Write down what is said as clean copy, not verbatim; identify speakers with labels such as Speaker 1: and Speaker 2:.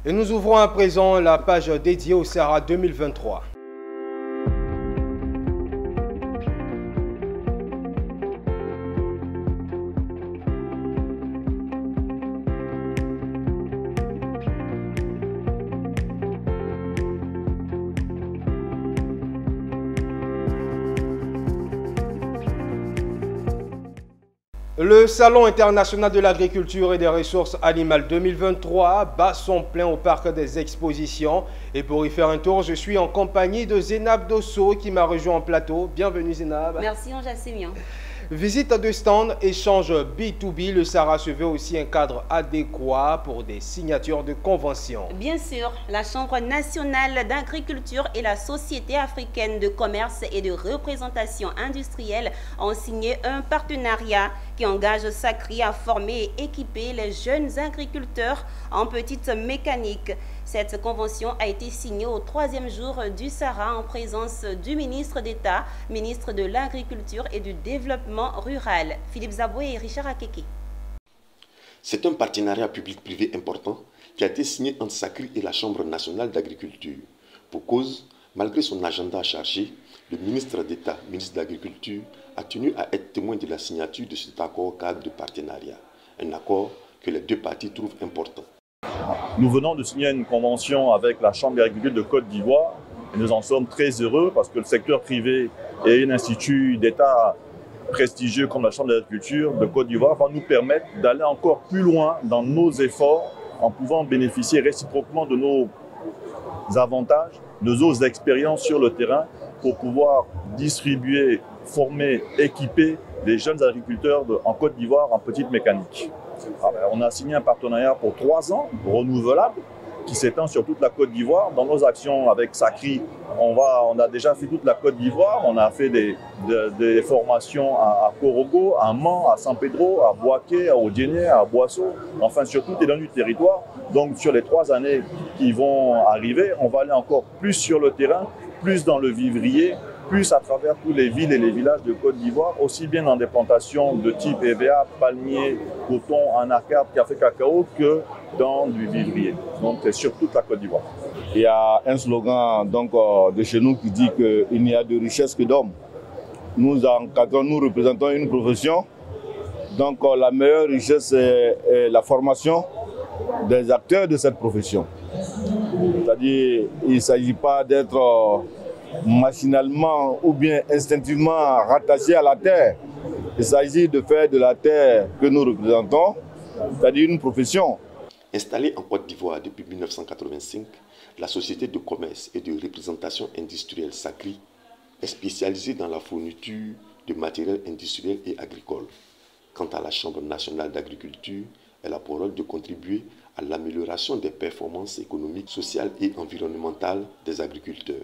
Speaker 1: Et nous ouvrons à présent la page dédiée au Sahara 2023. Le Salon international de l'agriculture et des ressources animales 2023 bat son plein au parc des expositions. Et pour y faire un tour, je suis en compagnie de Zénab Dosso qui m'a rejoint en plateau. Bienvenue Zénab.
Speaker 2: Merci Anja Sémian.
Speaker 1: Visite de stand, échange B2B, le Sahara se veut aussi un cadre adéquat pour des signatures de conventions.
Speaker 2: Bien sûr, la Chambre nationale d'agriculture et la Société africaine de commerce et de représentation industrielle ont signé un partenariat qui engage Sacri à former et équiper les jeunes agriculteurs en petite mécanique. Cette convention a été signée au 3e jour du Sahara en présence du ministre d'État, ministre de l'Agriculture et du Développement rural, Philippe Zaboué et Richard Akeke.
Speaker 3: C'est un partenariat public-privé important qui a été signé entre Sacri et la Chambre nationale d'agriculture. Pour cause, malgré son agenda chargé, le ministre d'État, ministre de l'Agriculture, a tenu à être témoin de la signature de cet accord cadre de partenariat. Un accord que les deux parties trouvent important.
Speaker 4: Nous venons de signer une convention avec la Chambre d'agriculture de Côte d'Ivoire et nous en sommes très heureux parce que le secteur privé et un institut d'État prestigieux comme la Chambre d'agriculture de Côte d'Ivoire va nous permettre d'aller encore plus loin dans nos efforts en pouvant bénéficier réciproquement de nos avantages, de nos expériences sur le terrain pour pouvoir distribuer, former, équiper les jeunes agriculteurs en Côte d'Ivoire en petite mécanique. On a signé un partenariat pour 3 ans, renouvelable, qui s'étend sur toute la Côte d'Ivoire. Dans nos actions avec Sacri, on a déjà fait toute la Côte d'Ivoire. On a fait des formations à Korogo, à Mans, à San Pedro, à Boaké, à Odiéné, à Boisseau, enfin sur toute l'étendue du territoire. Donc sur les 3 années qui vont arriver, on va aller encore plus sur le terrain, plus dans le vivrier, plus à travers tous les villes et les villages de Côte d'Ivoire, aussi bien dans des plantations de type EVA, palmier, coton, anacarde, café cacao, que dans du vivrier. Donc c'est sur toute la Côte d'Ivoire.
Speaker 5: Il y a un slogan de chez nous qui dit qu'il n'y a de richesse que d'hommes. Nous encadrons, nous représentons une profession. Donc la meilleure richesse est la formation des acteurs de cette profession. C'est-à-dire il ne s'agit pas d'être machinalement ou bien instinctivement rattaché à la terre. Il s'agit de faire de la terre que nous représentons, c'est-à-dire une profession.
Speaker 3: Installée en Côte d'Ivoire depuis 1985, la société de commerce et de représentation industrielle Sacri est spécialisée dans la fourniture de matériel industriel et agricole. Quant à la Chambre nationale d'agriculture, elle a pour rôle de contribuer à l'amélioration des performances économiques, sociales et environnementales des agriculteurs.